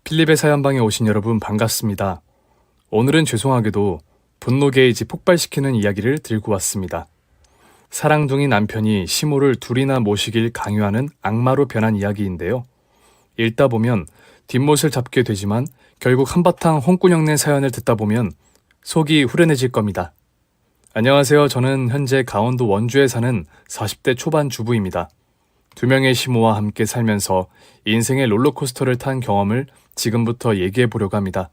필립의 사연방에 오신 여러분 반갑습니다. 오늘은 죄송하게도 분노 게이지 폭발시키는 이야기를 들고 왔습니다. 사랑둥이 남편이 시모를 둘이나 모시길 강요하는 악마로 변한 이야기인데요. 읽다 보면 뒷못을 잡게 되지만 결국 한바탕 홍군형낸 사연을 듣다 보면 속이 후련해질 겁니다. 안녕하세요. 저는 현재 강원도 원주에 사는 40대 초반 주부입니다. 2명의 시모와 함께 살면서 인생의 롤러코스터를 탄 경험을 지금부터 얘기해 보려고 합니다.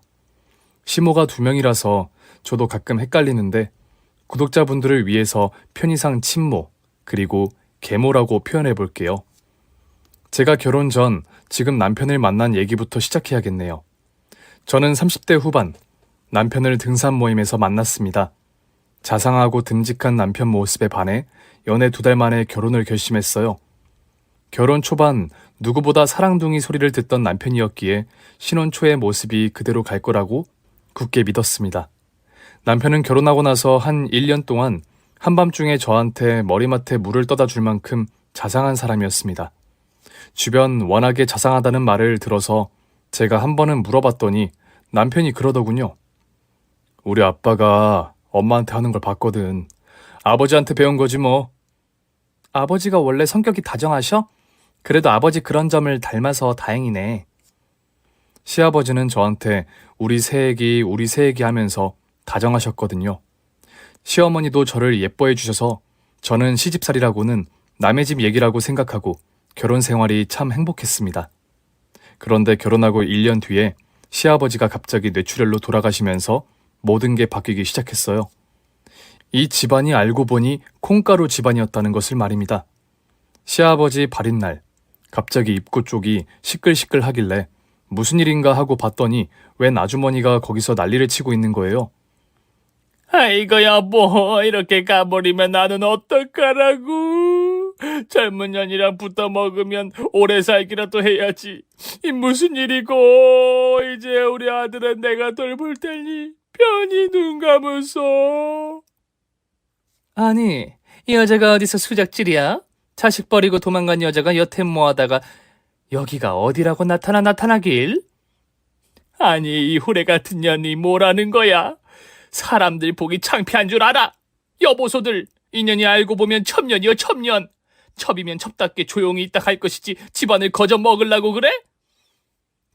시모가 2명이라서 저도 가끔 헷갈리는데 구독자분들을 위해서 편의상 친모 그리고 계모라고 표현해 볼게요. 제가 결혼 전 지금 남편을 만난 얘기부터 시작해야겠네요. 저는 30대 후반 남편을 등산 모임에서 만났습니다. 자상하고 듬직한 남편 모습에 반해 연애 2달 만에 결혼을 결심했어요. 결혼 초반 누구보다 사랑둥이 소리를 듣던 남편이었기에 신혼 초의 모습이 그대로 갈 거라고 굳게 믿었습니다. 남편은 결혼하고 나서 한 1년 동안 한밤중에 저한테 머리맡에 물을 떠다 줄 만큼 자상한 사람이었습니다. 주변 워낙에 자상하다는 말을 들어서 제가 한 번은 물어봤더니 남편이 그러더군요. 우리 아빠가 엄마한테 하는 걸 봤거든. 아버지한테 배운 거지 뭐. 아버지가 원래 성격이 다정하셔? 그래도 아버지 그런 점을 닮아서 다행이네. 시아버지는 저한테 우리 새애기 하면서 다정하셨거든요. 시어머니도 저를 예뻐해 주셔서 저는 시집살이라고는 남의 집 얘기라고 생각하고 결혼 생활이 참 행복했습니다. 그런데 결혼하고 1년 뒤에 시아버지가 갑자기 뇌출혈로 돌아가시면서 모든 게 바뀌기 시작했어요. 이 집안이 알고 보니 콩가루 집안이었다는 것을 말입니다. 시아버지 발인 날 갑자기 입구 쪽이 시끌시끌 하길래 무슨 일인가 하고 봤더니 웬 아주머니가 거기서 난리를 치고 있는 거예요. 아이고 여보, 이렇게 가버리면 나는 어떡하라고. 젊은 년이랑 붙어 먹으면 오래 살기라도 해야지. 이 무슨 일이고. 이제 우리 아들은 내가 돌볼 테니 편히 눈 감으소. 아니, 이 여자가 어디서 수작질이야? 자식 버리고 도망간 여자가 여태 뭐하다가 여기가 어디라고 나타나길? 아니, 이 후레 같은 년이 뭐라는 거야? 사람들 보기 창피한 줄 알아? 여보소들, 인연이 알고 보면 첩년이여 첩년. 첩이면 첩답게 조용히 있다 갈 것이지 집안을 거저 먹으려고 그래?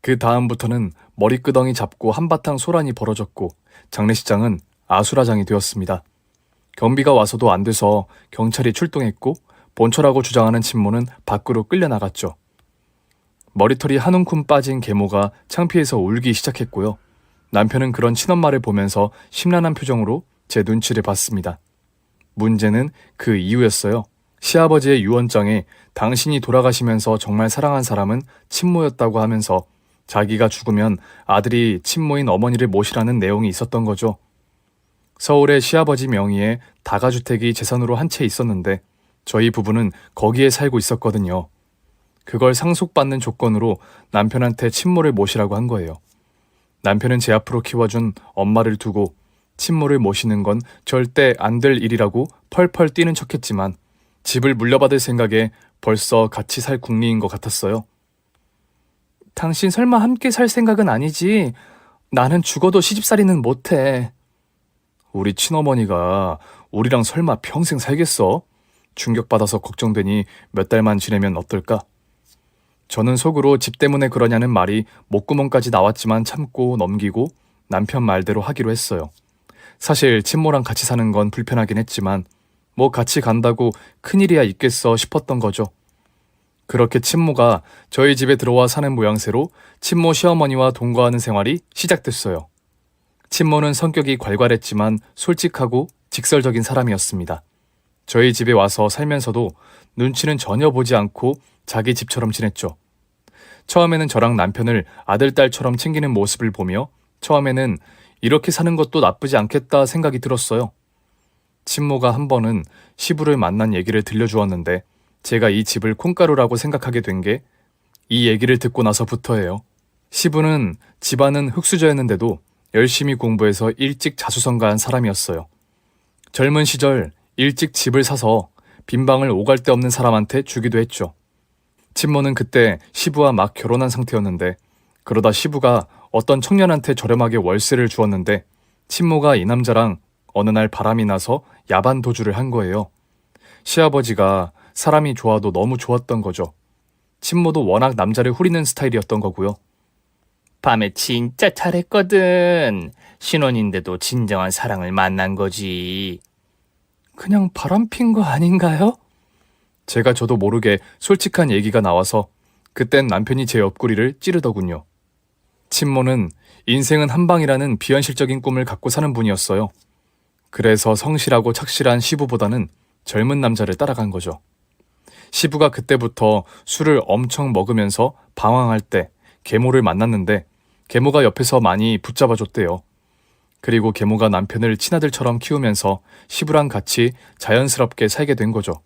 그 다음부터는 머리끄덩이 잡고 한바탕 소란이 벌어졌고 장례식장은 아수라장이 되었습니다. 경비가 와서도 안 돼서 경찰이 출동했고 본처라고 주장하는 친모는 밖으로 끌려나갔죠. 머리털이 한 움큼 빠진 계모가 창피해서 울기 시작했고요. 남편은 그런 친엄마를 보면서 심란한 표정으로 제 눈치를 봤습니다. 문제는 그 이유였어요. 시아버지의 유언장에 당신이 돌아가시면서 정말 사랑한 사람은 친모였다고 하면서 자기가 죽으면 아들이 친모인 어머니를 모시라는 내용이 있었던 거죠. 서울의 시아버지 명의의 다가주택이 재산으로 한 채 있었는데 저희 부부는 거기에 살고 있었거든요. 그걸 상속받는 조건으로 남편한테 친모를 모시라고 한 거예요. 남편은 제 앞으로 키워준 엄마를 두고 친모를 모시는 건 절대 안 될 일이라고 펄펄 뛰는 척했지만 집을 물려받을 생각에 벌써 같이 살 궁리인 것 같았어요. 당신 설마 함께 살 생각은 아니지? 나는 죽어도 시집살이는 못해. 우리 친어머니가 우리랑 설마 평생 살겠어? 충격받아서 걱정되니 몇 달만 지내면 어떨까? 저는 속으로 집 때문에 그러냐는 말이 목구멍까지 나왔지만 참고 넘기고 남편 말대로 하기로 했어요. 사실 친모랑 같이 사는 건 불편하긴 했지만 뭐 같이 간다고 큰일이야 있겠어 싶었던 거죠. 그렇게 친모가 저희 집에 들어와 사는 모양새로 친모 시어머니와 동거하는 생활이 시작됐어요. 친모는 성격이 괄괄했지만 솔직하고 직설적인 사람이었습니다. 저희 집에 와서 살면서도 눈치는 전혀 보지 않고 자기 집처럼 지냈죠. 처음에는 저랑 남편을 아들딸처럼 챙기는 모습을 보며 처음에는 이렇게 사는 것도 나쁘지 않겠다 생각이 들었어요. 친모가 한 번은 시부를 만난 얘기를 들려주었는데 제가 이 집을 콩가루라고 생각하게 된 게 이 얘기를 듣고 나서부터예요. 시부는 집안은 흙수저였는데도 열심히 공부해서 일찍 자수성가한 사람이었어요. 젊은 시절 일찍 집을 사서 빈방을 오갈 데 없는 사람한테 주기도 했죠. 친모는 그때 시부와 막 결혼한 상태였는데 그러다 시부가 어떤 청년한테 저렴하게 월세를 주었는데 친모가 이 남자랑 어느 날 바람이 나서 야반 도주를 한 거예요. 시아버지가 사람이 좋아도 너무 좋았던 거죠. 친모도 워낙 남자를 후리는 스타일이었던 거고요. 밤에 진짜 잘했거든. 신혼인데도 진정한 사랑을 만난 거지. 그냥 바람핀 거 아닌가요? 제가 저도 모르게 솔직한 얘기가 나와서 그땐 남편이 제 옆구리를 찌르더군요. 친모는 인생은 한 방이라는 비현실적인 꿈을 갖고 사는 분이었어요. 그래서 성실하고 착실한 시부보다는 젊은 남자를 따라간 거죠. 시부가 그때부터 술을 엄청 먹으면서 방황할 때 계모를 만났는데 계모가 옆에서 많이 붙잡아줬대요. 그리고 계모가 남편을 친아들처럼 키우면서 시부랑 같이 자연스럽게 살게 된 거죠.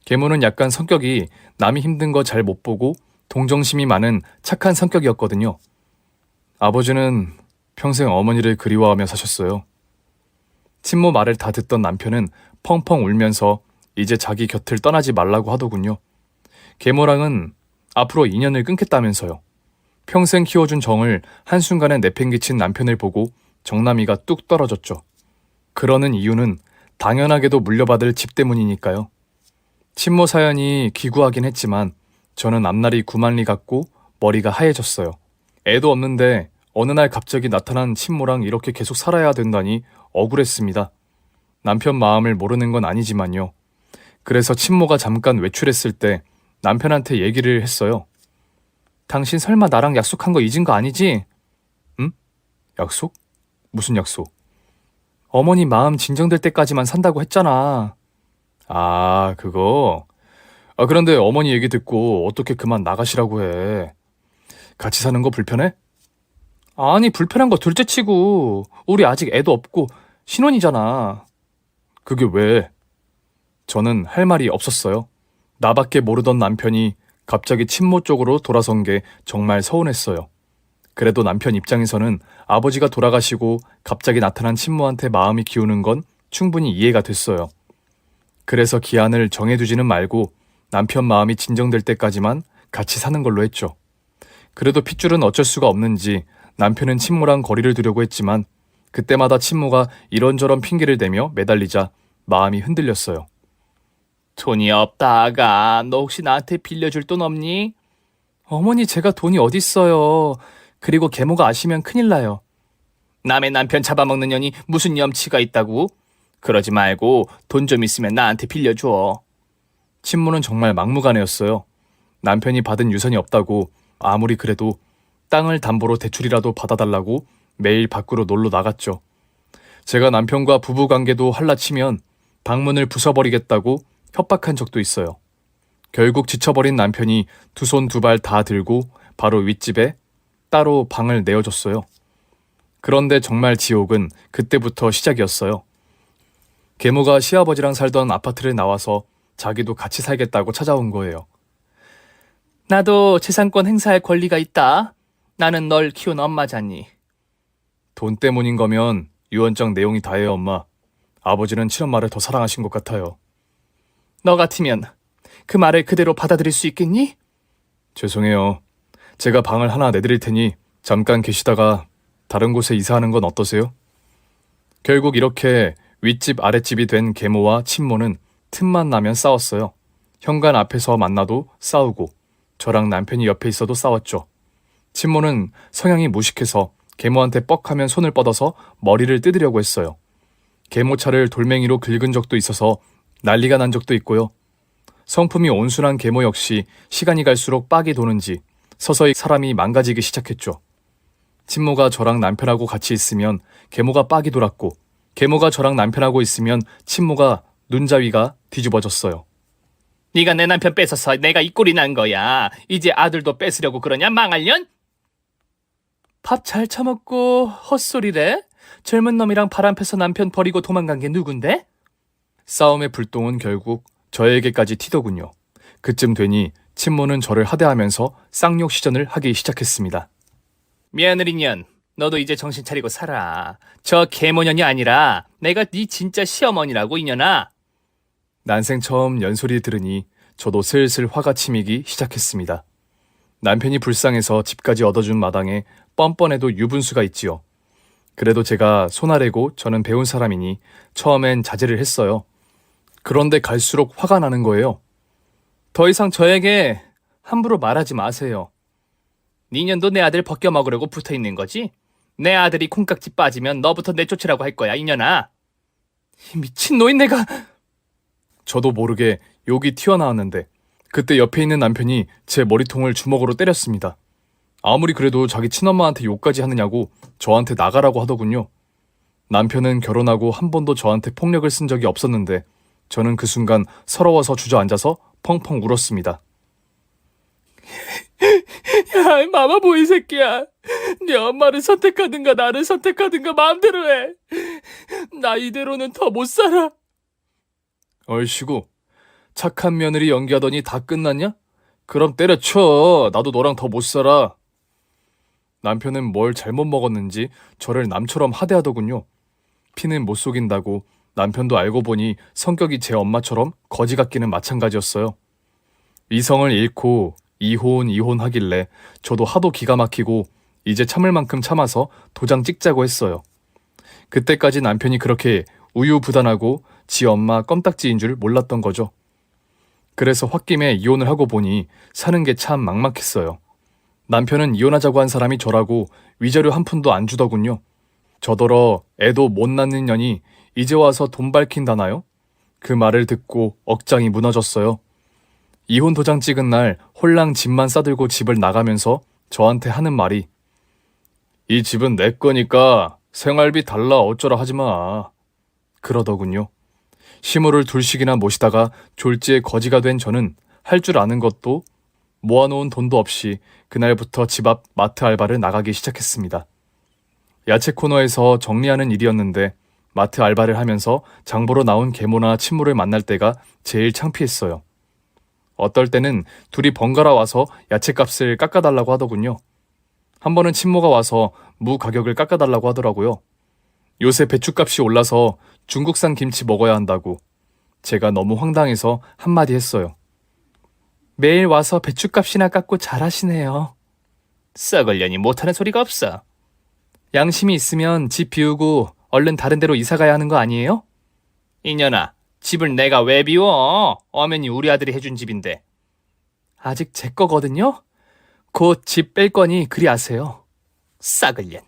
계모는 약간 성격이 남이 힘든 거 잘 못 보고 동정심이 많은 착한 성격이었거든요. 아버지는 평생 어머니를 그리워하며 사셨어요. 친모 말을 다 듣던 남편은 펑펑 울면서 이제 자기 곁을 떠나지 말라고 하더군요. 계모랑은 앞으로 인연을 끊겠다면서요. 평생 키워준 정을 한순간에 내팽개친 남편을 보고 정남이가 뚝 떨어졌죠. 그러는 이유는 당연하게도 물려받을 집 때문이니까요. 친모 사연이 기구하긴 했지만 저는 앞날이 구만리 같고 머리가 하얘졌어요. 애도 없는데 어느 날 갑자기 나타난 친모랑 이렇게 계속 살아야 된다니 억울했습니다. 남편 마음을 모르는 건 아니지만요. 그래서 친모가 잠깐 외출했을 때 남편한테 얘기를 했어요. 당신 설마 나랑 약속한 거 잊은 거 아니지? 응? 약속? 무슨 약속? 어머니 마음 진정될 때까지만 산다고 했잖아. 아, 그거? 그런데 어머니 얘기 듣고 어떻게 그만 나가시라고 해. 같이 사는 거 불편해? 아니, 불편한 거 둘째치고 우리 아직 애도 없고 신혼이잖아. 그게 왜? 저는 할 말이 없었어요. 나밖에 모르던 남편이 갑자기 친모 쪽으로 돌아선 게 정말 서운했어요. 그래도 남편 입장에서는 아버지가 돌아가시고 갑자기 나타난 친모한테 마음이 기우는 건 충분히 이해가 됐어요. 그래서 기한을 정해두지는 말고 남편 마음이 진정될 때까지만 같이 사는 걸로 했죠. 그래도 핏줄은 어쩔 수가 없는지 남편은 친모랑 거리를 두려고 했지만 그때마다 친모가 이런저런 핑계를 대며 매달리자 마음이 흔들렸어요. 돈이 없다, 아가. 너 혹시 나한테 빌려줄 돈 없니? 어머니, 제가 돈이 어딨어요. 그리고 계모가 아시면 큰일 나요. 남의 남편 잡아먹는 년이 무슨 염치가 있다고? 그러지 말고 돈 좀 있으면 나한테 빌려줘. 친모는 정말 막무가내였어요. 남편이 받은 유산이 없다고 아무리 그래도 땅을 담보로 대출이라도 받아달라고 매일 밖으로 놀러 나갔죠. 제가 남편과 부부관계도 할라치면 방문을 부숴버리겠다고 협박한 적도 있어요. 결국 지쳐버린 남편이 두 손 두 발 다 들고 바로 윗집에 따로 방을 내어줬어요. 그런데 정말 지옥은 그때부터 시작이었어요. 계모가 시아버지랑 살던 아파트를 나와서 자기도 같이 살겠다고 찾아온 거예요. 나도 재산권 행사할 권리가 있다. 나는 널 키운 엄마잖니. 돈 때문인 거면 유언장 내용이 다예요, 엄마. 아버지는 친엄마를 더 사랑하신 것 같아요. 너 같으면 그 말을 그대로 받아들일 수 있겠니? 죄송해요. 제가 방을 하나 내드릴 테니 잠깐 계시다가 다른 곳에 이사하는 건 어떠세요? 결국 이렇게 윗집 아랫집이 된 계모와 친모는 틈만 나면 싸웠어요. 현관 앞에서 만나도 싸우고 저랑 남편이 옆에 있어도 싸웠죠. 친모는 성향이 무식해서 계모한테 뻑하면 손을 뻗어서 머리를 뜯으려고 했어요. 계모 차를 돌멩이로 긁은 적도 있어서 난리가 난 적도 있고요. 성품이 온순한 계모 역시 시간이 갈수록 빡이 도는지 서서히 사람이 망가지기 시작했죠. 친모가 저랑 남편하고 같이 있으면 계모가 빡이 돌았고 계모가 저랑 남편하고 있으면 친모가 눈자위가 뒤집어졌어요. 네가 내 남편 뺏어서 내가 이 꼴이 난 거야. 이제 아들도 뺏으려고 그러냐, 망할년? 밥 잘 처먹고 헛소리래? 젊은 놈이랑 바람 펴서 남편 버리고 도망간 게 누군데? 싸움의 불똥은 결국 저에게까지 튀더군요. 그쯤 되니 친모는 저를 하대하면서 쌍욕 시전을 하기 시작했습니다. 며느리년, 너도 이제 정신 차리고 살아. 저 계모년이 아니라 내가 네 진짜 시어머니라고, 이년아. 난생 처음 연소리 들으니 저도 슬슬 화가 치미기 시작했습니다. 남편이 불쌍해서 집까지 얻어준 마당에 뻔뻔해도 유분수가 있지요. 그래도 제가 손아래고 저는 배운 사람이니 처음엔 자제를 했어요. 그런데 갈수록 화가 나는 거예요. 더 이상 저에게 함부로 말하지 마세요. 니년도 내 아들 벗겨 먹으려고 붙어있는 거지? 내 아들이 콩깍지 빠지면 너부터 내쫓으라고 할 거야, 이년아. 이 미친 노인네가... 저도 모르게 욕이 튀어나왔는데 그때 옆에 있는 남편이 제 머리통을 주먹으로 때렸습니다. 아무리 그래도 자기 친엄마한테 욕까지 하느냐고 저한테 나가라고 하더군요. 남편은 결혼하고 한 번도 저한테 폭력을 쓴 적이 없었는데 저는 그 순간 서러워서 주저앉아서 펑펑 울었습니다. 야, 이 마마보이 이 새끼야. 네 엄마를 선택하든가 나를 선택하든가 마음대로 해. 나 이대로는 더 못 살아. 얼씨구, 착한 며느리 연기하더니 다 끝났냐? 그럼 때려쳐. 나도 너랑 더 못 살아. 남편은 뭘 잘못 먹었는지 저를 남처럼 하대하더군요. 피는 못 속인다고 남편도 알고 보니 성격이 제 엄마처럼 거지 같기는 마찬가지였어요. 이성을 잃고 이혼하길래 저도 하도 기가 막히고 이제 참을 만큼 참아서 도장 찍자고 했어요. 그때까지 남편이 그렇게 우유부단하고 지 엄마 껌딱지인 줄 몰랐던 거죠. 그래서 홧김에 이혼을 하고 보니 사는 게 참 막막했어요. 남편은 이혼하자고 한 사람이 저라고 위자료 한 푼도 안 주더군요. 저더러 애도 못 낳는 년이 이제 와서 돈 밝힌다나요? 그 말을 듣고 억장이 무너졌어요. 이혼 도장 찍은 날 홀랑 짐만 싸들고 집을 나가면서 저한테 하는 말이 이 집은 내 거니까 생활비 달라 어쩌라 하지 마. 그러더군요. 시무를 둘씩이나 모시다가 졸지에 거지가 된 저는 할 줄 아는 것도 모아놓은 돈도 없이 그날부터 집 앞 마트 알바를 나가기 시작했습니다. 야채 코너에서 정리하는 일이었는데 마트 알바를 하면서 장보러 나온 계모나 친모를 만날 때가 제일 창피했어요. 어떨 때는 둘이 번갈아 와서 야채값을 깎아달라고 하더군요. 한 번은 친모가 와서 무 가격을 깎아달라고 하더라고요. 요새 배추값이 올라서 중국산 김치 먹어야 한다고. 제가 너무 황당해서 한마디 했어요. 매일 와서 배추값이나 깎고 잘하시네요. 썩을려니 못하는 소리가 없어. 양심이 있으면 집 비우고 얼른 다른 데로 이사 가야 하는 거 아니에요? 이년아, 집을 내가 왜 비워? 엄연히 우리 아들이 해준 집인데. 아직 제 거거든요? 곧 집 뺄 거니 그리 아세요. 썩을년.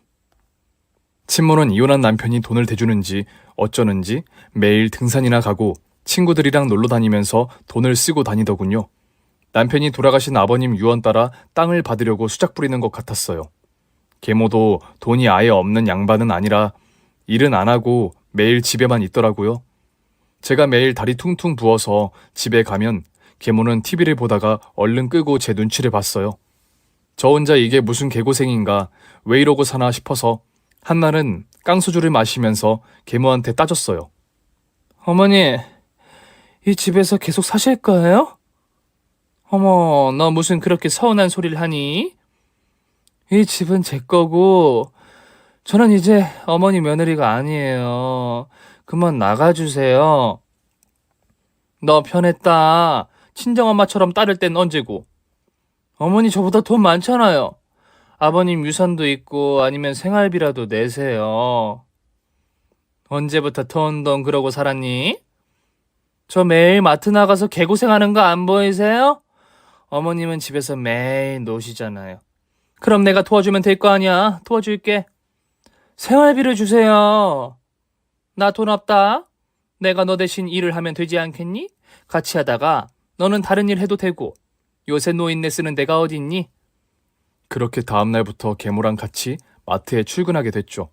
친모는 이혼한 남편이 돈을 대주는지 어쩌는지 매일 등산이나 가고 친구들이랑 놀러 다니면서 돈을 쓰고 다니더군요. 남편이 돌아가신 아버님 유언 따라 땅을 받으려고 수작 부리는 것 같았어요. 계모도 돈이 아예 없는 양반은 아니라 일은 안 하고 매일 집에만 있더라고요. 제가 매일 다리 퉁퉁 부어서 집에 가면 계모는 TV를 보다가 얼른 끄고 제 눈치를 봤어요. 저 혼자 이게 무슨 개고생인가 왜 이러고 사나 싶어서 한날은 깡소주를 마시면서 계모한테 따졌어요. 어머니, 이 집에서 계속 사실 거예요? 어머, 너 무슨 그렇게 서운한 소리를 하니? 이 집은 제 거고 저는 이제 어머니 며느리가 아니에요. 그만 나가주세요. 너 편했다. 친정엄마처럼 따를 땐 언제고? 어머니 저보다 돈 많잖아요. 아버님 유산도 있고 아니면 생활비라도 내세요. 언제부터 톤돈 그러고 살았니? 저 매일 마트 나가서 개고생하는 거 안 보이세요? 어머님은 집에서 매일 노시잖아요. 그럼 내가 도와주면 될 거 아니야. 도와줄게. 생활비를 주세요. 나 돈 없다. 내가 너 대신 일을 하면 되지 않겠니? 같이 하다가 너는 다른 일 해도 되고. 요새 노인네 쓰는 데가 어디 있니? 그렇게 다음날부터 계모랑 같이 마트에 출근하게 됐죠.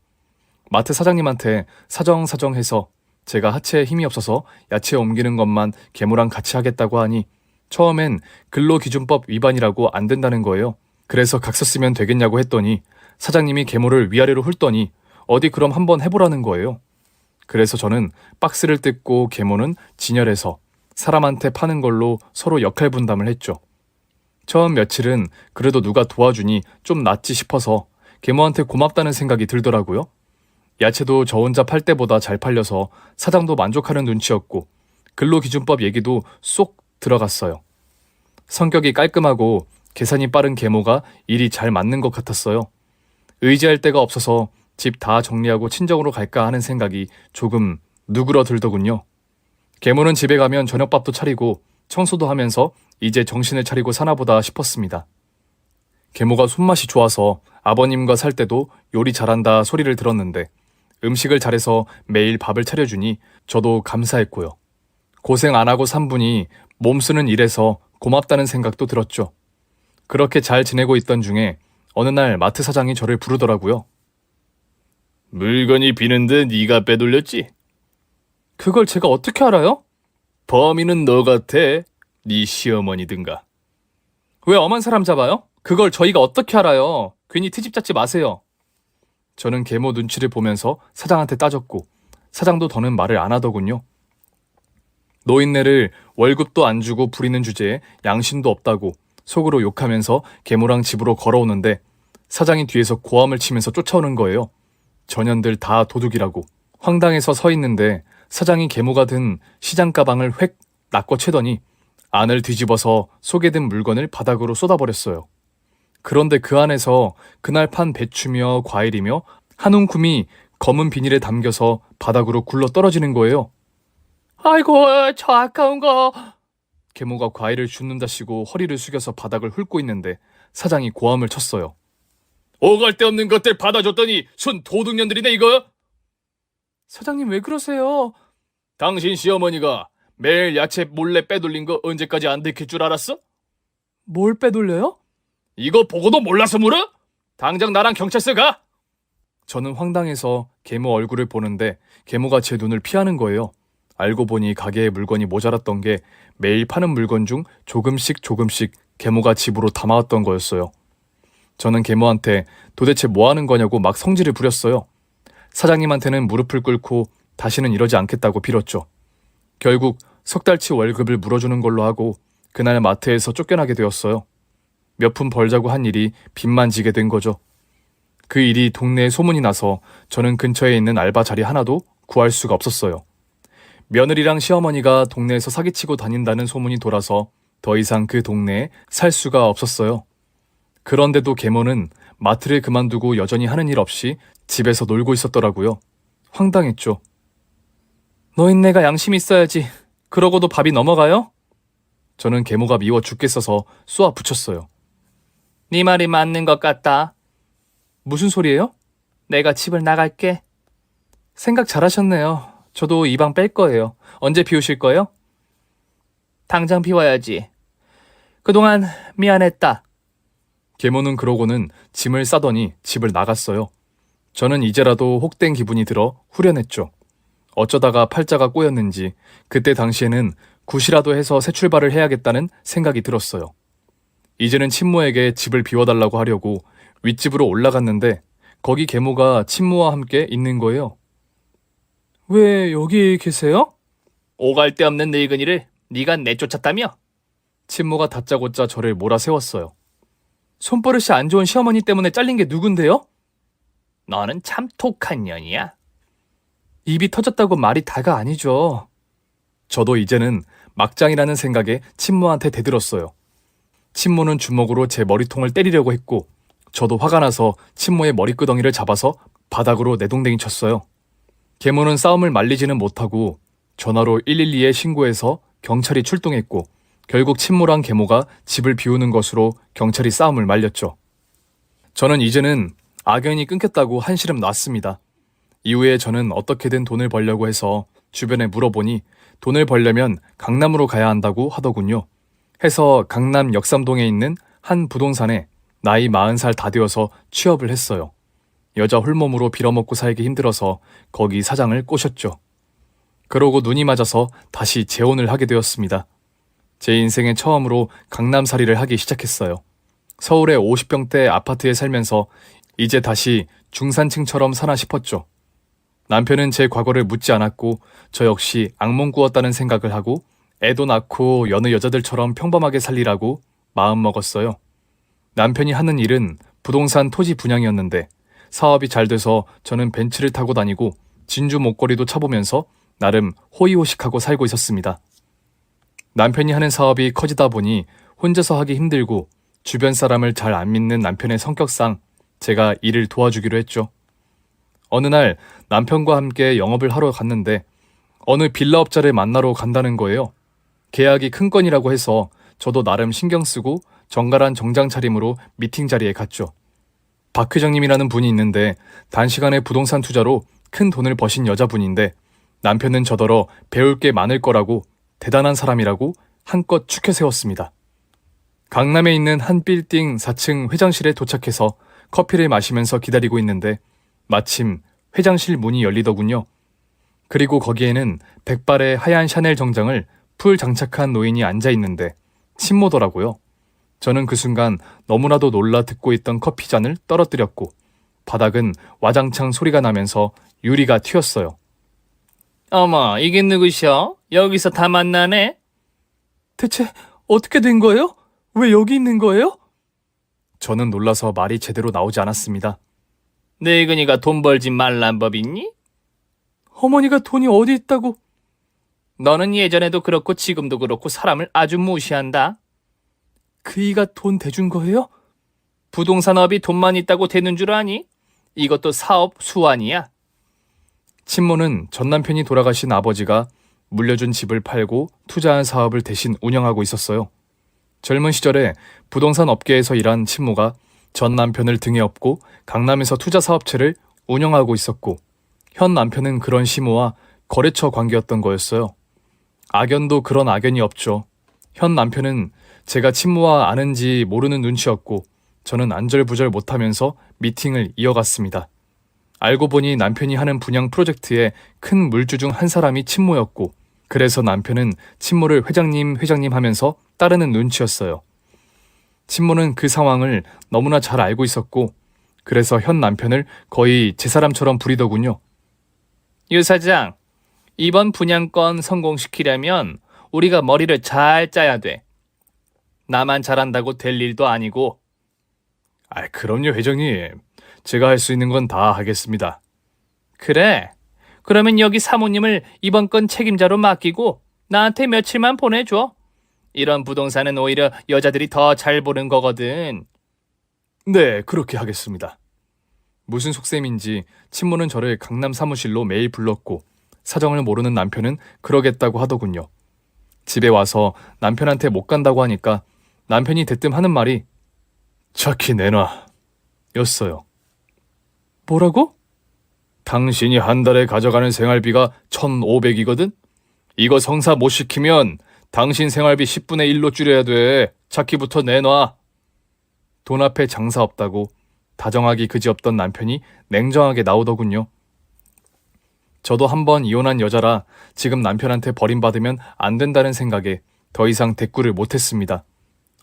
마트 사장님한테 사정해서 제가 하체에 힘이 없어서 야채 옮기는 것만 계모랑 같이 하겠다고 하니 처음엔 근로기준법 위반이라고 안 된다는 거예요. 그래서 각서 쓰면 되겠냐고 했더니 사장님이 계모를 위아래로 훑더니 어디 그럼 한번 해보라는 거예요. 그래서 저는 박스를 뜯고 계모는 진열해서 사람한테 파는 걸로 서로 역할 분담을 했죠. 처음 며칠은 그래도 누가 도와주니 좀 낫지 싶어서 계모한테 고맙다는 생각이 들더라고요. 야채도 저 혼자 팔 때보다 잘 팔려서 사장도 만족하는 눈치였고 근로기준법 얘기도 쏙 들어갔어요. 성격이 깔끔하고 계산이 빠른 계모가 일이 잘 맞는 것 같았어요. 의지할 데가 없어서 집 다 정리하고 친정으로 갈까 하는 생각이 조금 누그러들더군요. 계모는 집에 가면 저녁밥도 차리고 청소도 하면서 이제 정신을 차리고 사나보다 싶었습니다. 계모가 손맛이 좋아서 아버님과 살 때도 요리 잘한다 소리를 들었는데 음식을 잘해서 매일 밥을 차려주니 저도 감사했고요. 고생 안 하고 산 분이 몸 쓰는 일에서 고맙다는 생각도 들었죠. 그렇게 잘 지내고 있던 중에 어느 날 마트 사장이 저를 부르더라고요. 물건이 비는데 네가 빼돌렸지? 그걸 제가 어떻게 알아요? 범인은 너 같아. 네 시어머니든가. 왜 엄한 사람 잡아요? 그걸 저희가 어떻게 알아요? 괜히 트집 잡지 마세요. 저는 계모 눈치를 보면서 사장한테 따졌고 사장도 더는 말을 안 하더군요. 노인네를 월급도 안 주고 부리는 주제에 양심도 없다고 속으로 욕하면서 계모랑 집으로 걸어오는데 사장이 뒤에서 고함을 치면서 쫓아오는 거예요. 전현들 다 도둑이라고. 황당해서 서 있는데 사장이 계모가 든 시장 가방을 획 낚아채더니 안을 뒤집어서 속에 든 물건을 바닥으로 쏟아버렸어요. 그런데 그 안에서 그날 판 배추며 과일이며 한 움큼이 검은 비닐에 담겨서 바닥으로 굴러 떨어지는 거예요. 아이고, 저 아까운 거. 계모가 과일을 줍는다시고 허리를 숙여서 바닥을 훑고 있는데 사장이 고함을 쳤어요. 오갈 데 없는 것들 받아줬더니 순 도둑년들이네 이거. 사장님 왜 그러세요? 당신 시어머니가 매일 야채 몰래 빼돌린 거 언제까지 안 들킬 줄 알았어? 뭘 빼돌려요? 이거 보고도 몰라서 물어? 당장 나랑 경찰서 가. 저는 황당해서 계모 얼굴을 보는데 계모가 제 눈을 피하는 거예요. 알고 보니 가게에 물건이 모자랐던 게 매일 파는 물건 중 조금씩 계모가 집으로 담아왔던 거였어요. 저는 계모한테 도대체 뭐 하는 거냐고 막 성질을 부렸어요. 사장님한테는 무릎을 꿇고 다시는 이러지 않겠다고 빌었죠. 결국 석 달치 월급을 물어주는 걸로 하고 그날 마트에서 쫓겨나게 되었어요. 몇 푼 벌자고 한 일이 빚만 지게 된 거죠. 그 일이 동네에 소문이 나서 저는 근처에 있는 알바 자리 하나도 구할 수가 없었어요. 며느리랑 시어머니가 동네에서 사기치고 다닌다는 소문이 돌아서 더 이상 그 동네에 살 수가 없었어요. 그런데도 계모는 마트를 그만두고 여전히 하는 일 없이 집에서 놀고 있었더라고요. 황당했죠. 너희네가 양심 있어야지. 그러고도 밥이 넘어가요? 저는 계모가 미워 죽겠어서 쏘아 붙였어요. 네 말이 맞는 것 같다. 무슨 소리예요? 내가 집을 나갈게. 생각 잘하셨네요. 저도 이 방 뺄 거예요. 언제 비우실 거예요? 당장 비워야지. 그동안 미안했다. 계모는 그러고는 짐을 싸더니 집을 나갔어요. 저는 이제라도 혹된 기분이 들어 후련했죠. 어쩌다가 팔자가 꼬였는지 그때 당시에는 굿이라도 해서 새 출발을 해야겠다는 생각이 들었어요. 이제는 친모에게 집을 비워달라고 하려고 윗집으로 올라갔는데 거기 계모가 친모와 함께 있는 거예요. 왜 여기 계세요? 오갈 데 없는 늙은이를 네가 내쫓았다며? 친모가 다짜고짜 저를 몰아세웠어요. 손버릇이 안 좋은 시어머니 때문에 잘린 게 누군데요? 너는 참 독한 년이야. 입이 터졌다고 말이 다가 아니죠. 저도 이제는 막장이라는 생각에 친모한테 대들었어요. 친모는 주먹으로 제 머리통을 때리려고 했고 저도 화가 나서 친모의 머리끄덩이를 잡아서 바닥으로 내동댕이 쳤어요. 계모는 싸움을 말리지는 못하고 전화로 112에 신고해서 경찰이 출동했고 결국 친모랑 계모가 집을 비우는 것으로 경찰이 싸움을 말렸죠. 저는 이제는 악연이 끊겼다고 한시름 놨습니다. 이후에 저는 어떻게든 돈을 벌려고 해서 주변에 물어보니 돈을 벌려면 강남으로 가야 한다고 하더군요. 해서 강남 역삼동에 있는 한 부동산에 나이 40살 다 되어서 취업을 했어요. 여자 홀몸으로 빌어먹고 살기 힘들어서 거기 사장을 꼬셨죠. 그러고 눈이 맞아서 다시 재혼을 하게 되었습니다. 제 인생에 처음으로 강남살이를 하기 시작했어요. 서울의 50평대 아파트에 살면서 이제 다시 중산층처럼 사나 싶었죠. 남편은 제 과거를 묻지 않았고 저 역시 악몽 꾸었다는 생각을 하고 애도 낳고 여느 여자들처럼 평범하게 살리라고 마음먹었어요. 남편이 하는 일은 부동산 토지 분양이었는데 사업이 잘 돼서 저는 벤츠를 타고 다니고 진주 목걸이도 차보면서 나름 호의호식하고 살고 있었습니다. 남편이 하는 사업이 커지다 보니 혼자서 하기 힘들고 주변 사람을 잘 안 믿는 남편의 성격상 제가 일을 도와주기로 했죠. 어느 날 남편과 함께 영업을 하러 갔는데 어느 빌라업자를 만나러 간다는 거예요. 계약이 큰 건이라고 해서 저도 나름 신경 쓰고 정갈한 정장 차림으로 미팅 자리에 갔죠. 박 회장님이라는 분이 있는데 단시간에 부동산 투자로 큰 돈을 버신 여자분인데 남편은 저더러 배울 게 많을 거라고 대단한 사람이라고 한껏 추켜 세웠습니다. 강남에 있는 한 빌딩 4층 회장실에 도착해서 커피를 마시면서 기다리고 있는데 마침 회장실 문이 열리더군요. 그리고 거기에는 백발의 하얀 샤넬 정장을 풀 장착한 노인이 앉아 있는데 친모더라고요. 저는 그 순간 너무나도 놀라 듣고 있던 커피잔을 떨어뜨렸고 바닥은 와장창 소리가 나면서 유리가 튀었어요. 어머, 이게 누구셔? 여기서 다 만나네? 대체 어떻게 된 거예요? 왜 여기 있는 거예요? 저는 놀라서 말이 제대로 나오지 않았습니다. 늙은이가 돈 벌지 말란 법 있니? 어머니가 돈이 어디 있다고? 너는 예전에도 그렇고 지금도 그렇고 사람을 아주 무시한다. 그이가 돈 대준 거예요? 부동산업이 돈만 있다고 되는 줄 아니? 이것도 사업 수완이야. 친모는 전 남편이 돌아가신 아버지가 물려준 집을 팔고 투자한 사업을 대신 운영하고 있었어요. 젊은 시절에 부동산 업계에서 일한 친모가 전 남편을 등에 업고 강남에서 투자 사업체를 운영하고 있었고 현 남편은 그런 시모와 거래처 관계였던 거였어요. 악연도 그런 악연이 없죠. 현 남편은 제가 친모와 아는지 모르는 눈치였고 저는 안절부절 못하면서 미팅을 이어갔습니다. 알고 보니 남편이 하는 분양 프로젝트의 큰 물주 중 한 사람이 친모였고 그래서 남편은 친모를 회장님 하면서 따르는 눈치였어요. 친모는 그 상황을 너무나 잘 알고 있었고 그래서 현 남편을 거의 제 사람처럼 부리더군요. 유 사장, 이번 분양건 성공시키려면 우리가 머리를 잘 짜야 돼. 나만 잘한다고 될 일도 아니고. 그럼요, 회장님. 제가 할 수 있는 건 다 하겠습니다. 그래. 그러면 여기 사모님을 이번 건 책임자로 맡기고 나한테 며칠만 보내줘. 이런 부동산은 오히려 여자들이 더 잘 보는 거거든. 네, 그렇게 하겠습니다. 무슨 속셈인지 친모는 저를 강남 사무실로 매일 불렀고 사정을 모르는 남편은 그러겠다고 하더군요. 집에 와서 남편한테 못 간다고 하니까 남편이 대뜸 하는 말이 착히 내놔 였어요. 뭐라고? 당신이 한 달에 가져가는 생활비가 1,500이거든? 이거 성사 못 시키면 당신 생활비 10분의 1로 줄여야 돼. 착히부터 내놔. 돈 앞에 장사 없다고 다정하기 그지없던 남편이 냉정하게 나오더군요. 저도 한번 이혼한 여자라 지금 남편한테 버림받으면 안 된다는 생각에 더 이상 대꾸를 못했습니다.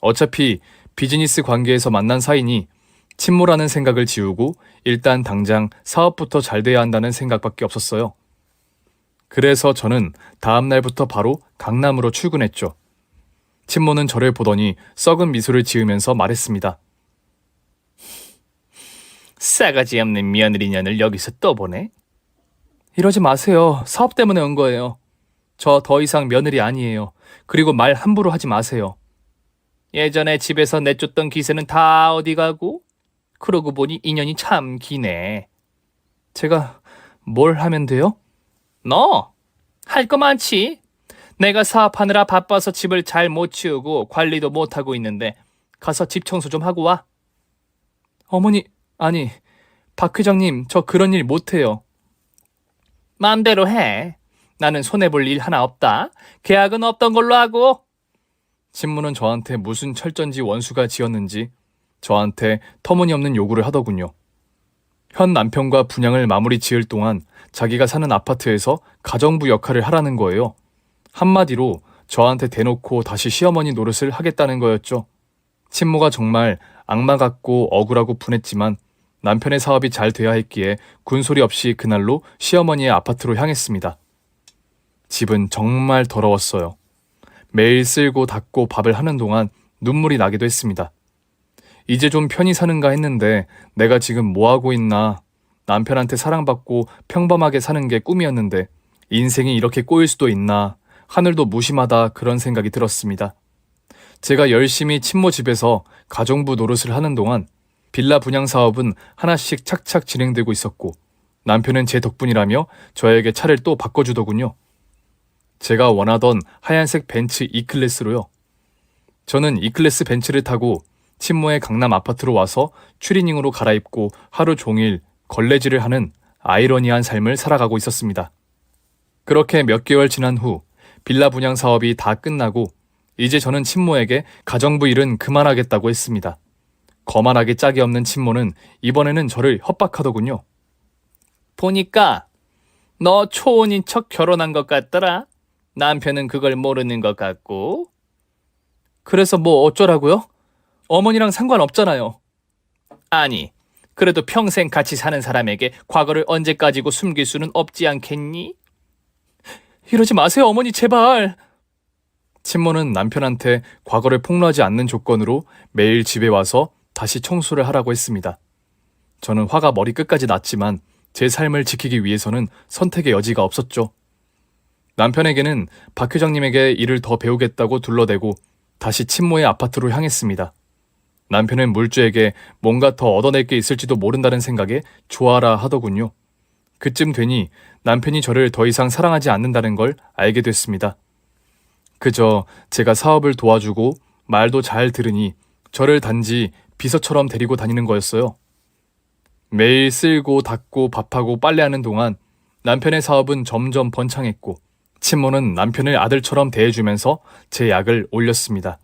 어차피 비즈니스 관계에서 만난 사이니 친모라는 생각을 지우고 일단 당장 사업부터 잘 돼야 한다는 생각밖에 없었어요. 그래서 저는 다음 날부터 바로 강남으로 출근했죠. 친모는 저를 보더니 썩은 미소를 지으면서 말했습니다. 싸가지 없는 며느리년을 여기서 또 보네? 이러지 마세요. 사업 때문에 온 거예요. 저 더 이상 며느리 아니에요. 그리고 말 함부로 하지 마세요. 예전에 집에서 내쫓던 기세는 다 어디 가고? 그러고 보니 인연이 참 기네. 제가 뭘 하면 돼요? 너 할 거 많지. 내가 사업하느라 바빠서 집을 잘 못 치우고 관리도 못하고 있는데 가서 집 청소 좀 하고 와. 어머니, 아니, 박 회장님, 저 그런 일 못해요. 맘대로 해. 나는 손해볼 일 하나 없다. 계약은 없던 걸로 하고. 친모는 저한테 무슨 철전지 원수가 지었는지 저한테 터무니없는 요구를 하더군요. 현 남편과 분양을 마무리 지을 동안 자기가 사는 아파트에서 가정부 역할을 하라는 거예요. 한마디로 저한테 대놓고 다시 시어머니 노릇을 하겠다는 거였죠. 친모가 정말 악마 같고 억울하고 분했지만 남편의 사업이 잘 돼야 했기에 군소리 없이 그날로 시어머니의 아파트로 향했습니다. 집은 정말 더러웠어요. 매일 쓸고 닦고 밥을 하는 동안 눈물이 나기도 했습니다. 이제 좀 편히 사는가 했는데 내가 지금 뭐하고 있나. 남편한테 사랑받고 평범하게 사는 게 꿈이었는데 인생이 이렇게 꼬일 수도 있나. 하늘도 무심하다 그런 생각이 들었습니다. 제가 열심히 친모 집에서 가정부 노릇을 하는 동안 빌라 분양 사업은 하나씩 착착 진행되고 있었고 남편은 제 덕분이라며 저에게 차를 또 바꿔주더군요. 제가 원하던 하얀색 벤츠 E클래스로요. 저는 E클래스 벤츠를 타고 친모의 강남 아파트로 와서 추리닝으로 갈아입고 하루 종일 걸레질을 하는 아이러니한 삶을 살아가고 있었습니다. 그렇게 몇 개월 지난 후 빌라 분양 사업이 다 끝나고 이제 저는 친모에게 가정부 일은 그만하겠다고 했습니다. 거만하게 짝이 없는 친모는 이번에는 저를 협박하더군요. 보니까 너 초혼인 척 결혼한 것 같더라. 남편은 그걸 모르는 것 같고. 그래서 뭐 어쩌라고요? 어머니랑 상관없잖아요. 아니, 그래도 평생 같이 사는 사람에게 과거를 언제까지고 숨길 수는 없지 않겠니? 이러지 마세요, 어머니, 제발. 친모는 남편한테 과거를 폭로하지 않는 조건으로 매일 집에 와서 다시 청소를 하라고 했습니다. 저는 화가 머리끝까지 났지만 제 삶을 지키기 위해서는 선택의 여지가 없었죠. 남편에게는 박 회장님에게 일을 더 배우겠다고 둘러대고 다시 친모의 아파트로 향했습니다. 남편은 물주에게 뭔가 더 얻어낼 게 있을지도 모른다는 생각에 좋아라 하더군요. 그쯤 되니 남편이 저를 더 이상 사랑하지 않는다는 걸 알게 됐습니다. 그저 제가 사업을 도와주고 말도 잘 들으니 저를 단지 비서처럼 데리고 다니는 거였어요. 매일 쓸고 닦고 밥하고 빨래하는 동안 남편의 사업은 점점 번창했고 친모는 남편을 아들처럼 대해주면서 제 약을 올렸습니다.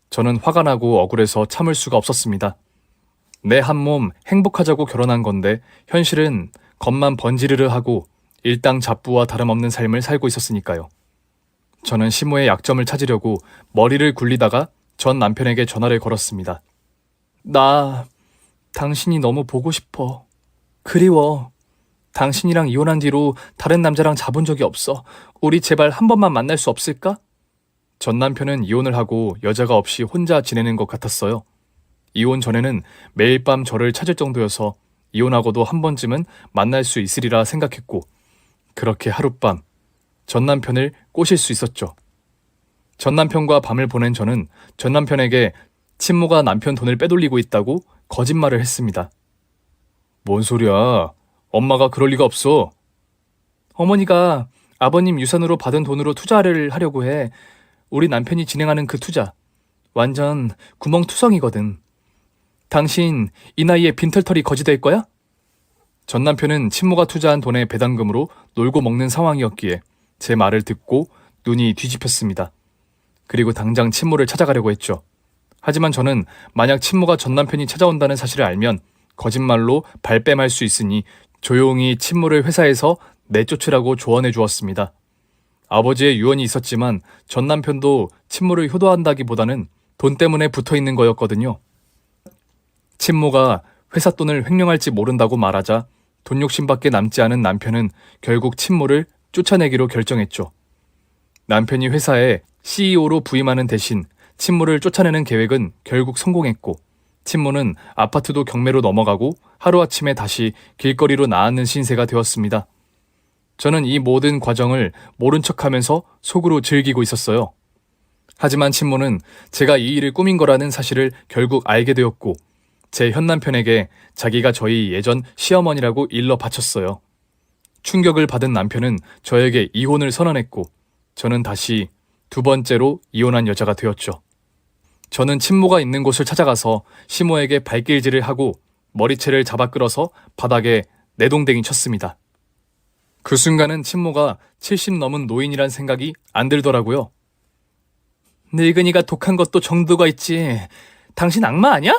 저는 화가 나고 억울해서 참을 수가 없었습니다. 내 한 몸 행복하자고 결혼한 건데 현실은 겉만 번지르르 하고 일당잡부와 다름없는 삶을 살고 있었으니까요. 저는 시모의 약점을 찾으려고 머리를 굴리다가 전 남편에게 전화를 걸었습니다. 나 당신이 너무 보고 싶어. 그리워. 당신이랑 이혼한 뒤로 다른 남자랑 자본 적이 없어. 우리 제발 한 번만 만날 수 없을까? 전 남편은 이혼을 하고 여자가 없이 혼자 지내는 것 같았어요. 이혼 전에는 매일 밤 저를 찾을 정도여서 이혼하고도 한 번쯤은 만날 수 있으리라 생각했고 그렇게 하룻밤 전 남편을 꼬실 수 있었죠. 전 남편과 밤을 보낸 저는 전 남편에게 친모가 남편 돈을 빼돌리고 있다고 거짓말을 했습니다. 뭔 소리야? 엄마가 그럴 리가 없어. 어머니가 아버님 유산으로 받은 돈으로 투자를 하려고 해. 우리 남편이 진행하는 그 투자. 완전 구멍투성이거든. 당신 이 나이에 빈털털이 거지 될 거야? 전 남편은 친모가 투자한 돈의 배당금으로 놀고 먹는 상황이었기에 제 말을 듣고 눈이 뒤집혔습니다. 그리고 당장 친모를 찾아가려고 했죠. 하지만 저는 만약 친모가 전 남편이 찾아온다는 사실을 알면 거짓말로 발뺌할 수 있으니 조용히 친모를 회사에서 내쫓으라고 조언해 주었습니다. 아버지의 유언이 있었지만 전 남편도 친모를 효도한다기보다는 돈 때문에 붙어 있는 거였거든요. 친모가 회사 돈을 횡령할지 모른다고 말하자 돈 욕심밖에 남지 않은 남편은 결국 친모를 쫓아내기로 결정했죠. 남편이 회사에 CEO로 부임하는 대신 친모를 쫓아내는 계획은 결국 성공했고 친모는 아파트도 경매로 넘어가고 하루아침에 다시 길거리로 나앉는 신세가 되었습니다. 저는 이 모든 과정을 모른 척하면서 속으로 즐기고 있었어요. 하지만 친모는 제가 이 일을 꾸민 거라는 사실을 결국 알게 되었고 제 현남편에게 자기가 저희 예전 시어머니라고 일러 바쳤어요. 충격을 받은 남편은 저에게 이혼을 선언했고 저는 다시 두 번째로 이혼한 여자가 되었죠. 저는 친모가 있는 곳을 찾아가서 시모에게 발길질을 하고 머리채를 잡아 끌어서 바닥에 내동댕이 쳤습니다. 그 순간은 친모가 70 넘은 노인이란 생각이 안 들더라고요. 늙은이가 독한 것도 정도가 있지. 당신 악마 아니야?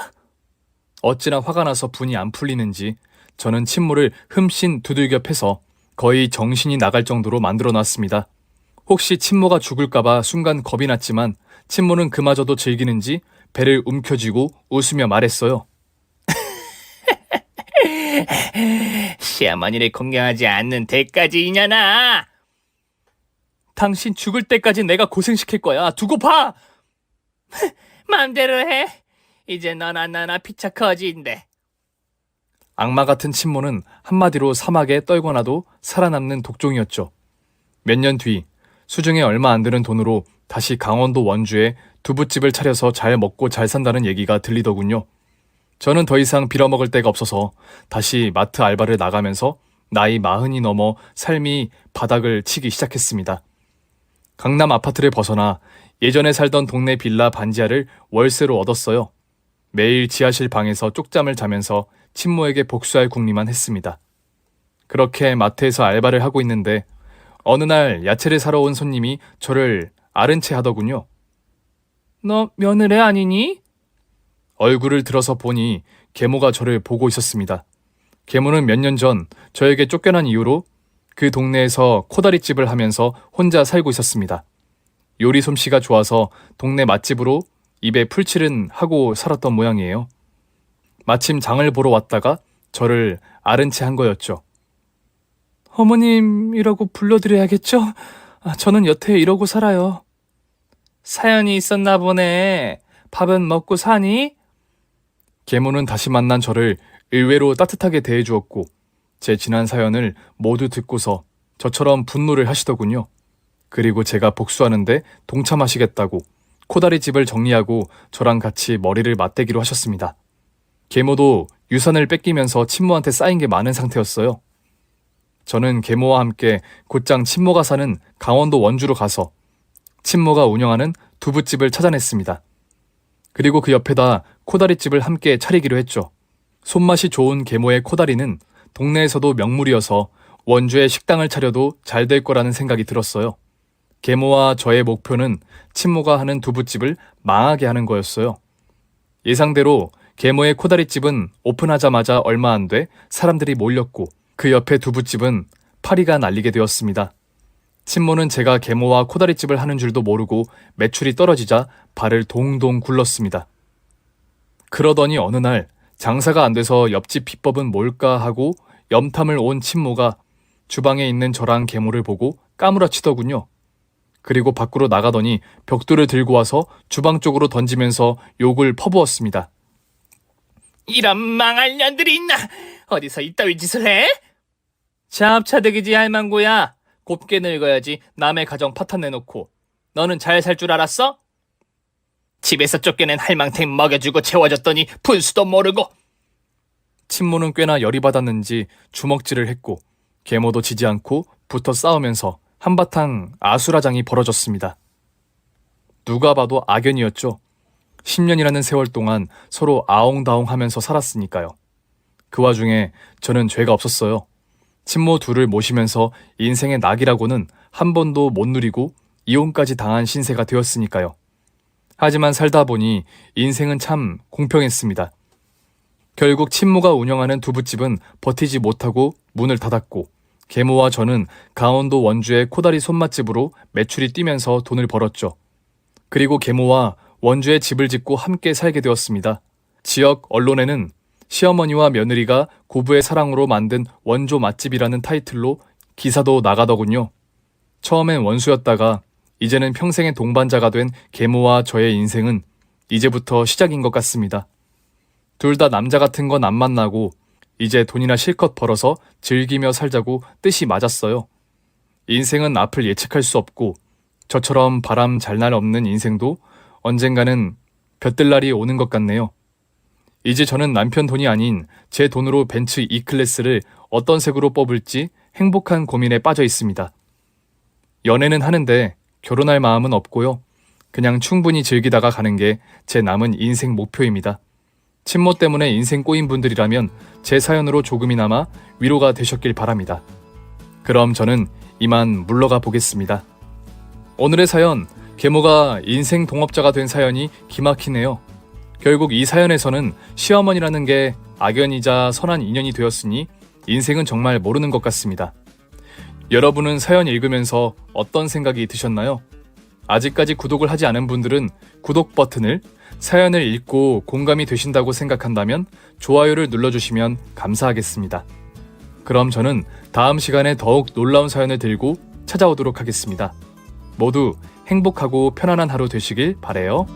어찌나 화가 나서 분이 안 풀리는지 저는 친모를 흠씬 두들겨 패서 거의 정신이 나갈 정도로 만들어 놨습니다. 혹시 친모가 죽을까봐 순간 겁이 났지만 친모는 그마저도 즐기는지 배를 움켜쥐고 웃으며 말했어요. 시어머니를 공경하지 않는 대까지 이년아. 당신 죽을 때까지 내가 고생시킬 거야. 두고 봐! 맘대로 해. 이제 너나 나나 피차 커지인데. 악마 같은 친모는 한마디로 사막에 떨궈놔도 살아남는 독종이었죠. 몇 년 뒤 수중에 얼마 안 드는 돈으로 다시 강원도 원주에 두부집을 차려서 잘 먹고 잘 산다는 얘기가 들리더군요. 저는 더 이상 빌어먹을 데가 없어서 다시 마트 알바를 나가면서 나이 40이 넘어 삶이 바닥을 치기 시작했습니다. 강남 아파트를 벗어나 예전에 살던 동네 빌라 반지하를 월세로 얻었어요. 매일 지하실 방에서 쪽잠을 자면서 친모에게 복수할 궁리만 했습니다. 그렇게 마트에서 알바를 하고 있는데 어느 날 야채를 사러 온 손님이 저를 아른 채 하더군요. 너 며느리 아니니? 얼굴을 들어서 보니 계모가 저를 보고 있었습니다. 계모는 몇 년 전 저에게 쫓겨난 이후로 그 동네에서 코다리집을 하면서 혼자 살고 있었습니다. 요리 솜씨가 좋아서 동네 맛집으로 입에 풀칠은 하고 살았던 모양이에요. 마침 장을 보러 왔다가 저를 아른 채 한 거였죠. 어머님이라고 불러드려야겠죠? 저는 여태 이러고 살아요. 사연이 있었나 보네. 밥은 먹고 사니? 계모는 다시 만난 저를 의외로 따뜻하게 대해주었고 제 지난 사연을 모두 듣고서 저처럼 분노를 하시더군요. 그리고 제가 복수하는데 동참하시겠다고 코다리집을 정리하고 저랑 같이 머리를 맞대기로 하셨습니다. 계모도 유산을 뺏기면서 친모한테 쌓인 게 많은 상태였어요. 저는 계모와 함께 곧장 친모가 사는 강원도 원주로 가서 친모가 운영하는 두부집을 찾아냈습니다. 그리고 그 옆에다 코다리집을 함께 차리기로 했죠. 손맛이 좋은 계모의 코다리는 동네에서도 명물이어서 원주에 식당을 차려도 잘 될 거라는 생각이 들었어요. 계모와 저의 목표는 친모가 하는 두부집을 망하게 하는 거였어요. 예상대로 계모의 코다리집은 오픈하자마자 얼마 안 돼 사람들이 몰렸고 그 옆에 두부집은 파리가 날리게 되었습니다. 친모는 제가 계모와 코다리집을 하는 줄도 모르고 매출이 떨어지자 발을 동동 굴렀습니다. 그러더니 어느 날 장사가 안 돼서 옆집 비법은 뭘까 하고 염탐을 온 친모가 주방에 있는 저랑 계모를 보고 까무라치더군요. 그리고 밖으로 나가더니 벽돌을 들고 와서 주방 쪽으로 던지면서 욕을 퍼부었습니다. 이런 망할 년들이 있나? 어디서 이따위 짓을 해? 잡차대기지 할망구야. 곱게 늙어야지 남의 가정 파탄 내놓고. 너는 잘 살 줄 알았어? 집에서 쫓겨낸 할망탱 먹여주고 채워줬더니 분수도 모르고. 친모는 꽤나 열이 받았는지 주먹질을 했고 계모도 지지 않고 붙어 싸우면서 한바탕 아수라장이 벌어졌습니다. 누가 봐도 악연이었죠. 10년이라는 세월 동안 서로 아웅다웅하면서 살았으니까요. 그 와중에 저는 죄가 없었어요. 친모 둘을 모시면서 인생의 낙이라고는 한 번도 못 누리고 이혼까지 당한 신세가 되었으니까요. 하지만 살다 보니 인생은 참 공평했습니다. 결국 친모가 운영하는 두부집은 버티지 못하고 문을 닫았고 계모와 저는 강원도 원주의 코다리 손맛집으로 매출이 뛰면서 돈을 벌었죠. 그리고 계모와 원주에 집을 짓고 함께 살게 되었습니다. 지역 언론에는 시어머니와 며느리가 고부의 사랑으로 만든 원조 맛집이라는 타이틀로 기사도 나가더군요. 처음엔 원수였다가 이제는 평생의 동반자가 된 계모와 저의 인생은 이제부터 시작인 것 같습니다. 둘 다 남자 같은 건 안 만나고 이제 돈이나 실컷 벌어서 즐기며 살자고 뜻이 맞았어요. 인생은 앞을 예측할 수 없고 저처럼 바람 잘 날 없는 인생도 언젠가는 볕들 날이 오는 것 같네요. 이제 저는 남편 돈이 아닌 제 돈으로 벤츠 E클래스를 어떤 색으로 뽑을지 행복한 고민에 빠져 있습니다. 연애는 하는데 결혼할 마음은 없고요. 그냥 충분히 즐기다가 가는 게 제 남은 인생 목표입니다. 친모 때문에 인생 꼬인 분들이라면 제 사연으로 조금이나마 위로가 되셨길 바랍니다. 그럼 저는 이만 물러가 보겠습니다. 오늘의 사연, 계모가 인생 동업자가 된 사연이 기막히네요. 결국 이 사연에서는 시어머니라는 게 악연이자 선한 인연이 되었으니 인생은 정말 모르는 것 같습니다. 여러분은 사연 읽으면서 어떤 생각이 드셨나요? 아직까지 구독을 하지 않은 분들은 구독 버튼을, 사연을 읽고 공감이 되신다고 생각한다면 좋아요를 눌러주시면 감사하겠습니다. 그럼 저는 다음 시간에 더욱 놀라운 사연을 들고 찾아오도록 하겠습니다. 모두 행복하고 편안한 하루 되시길 바래요.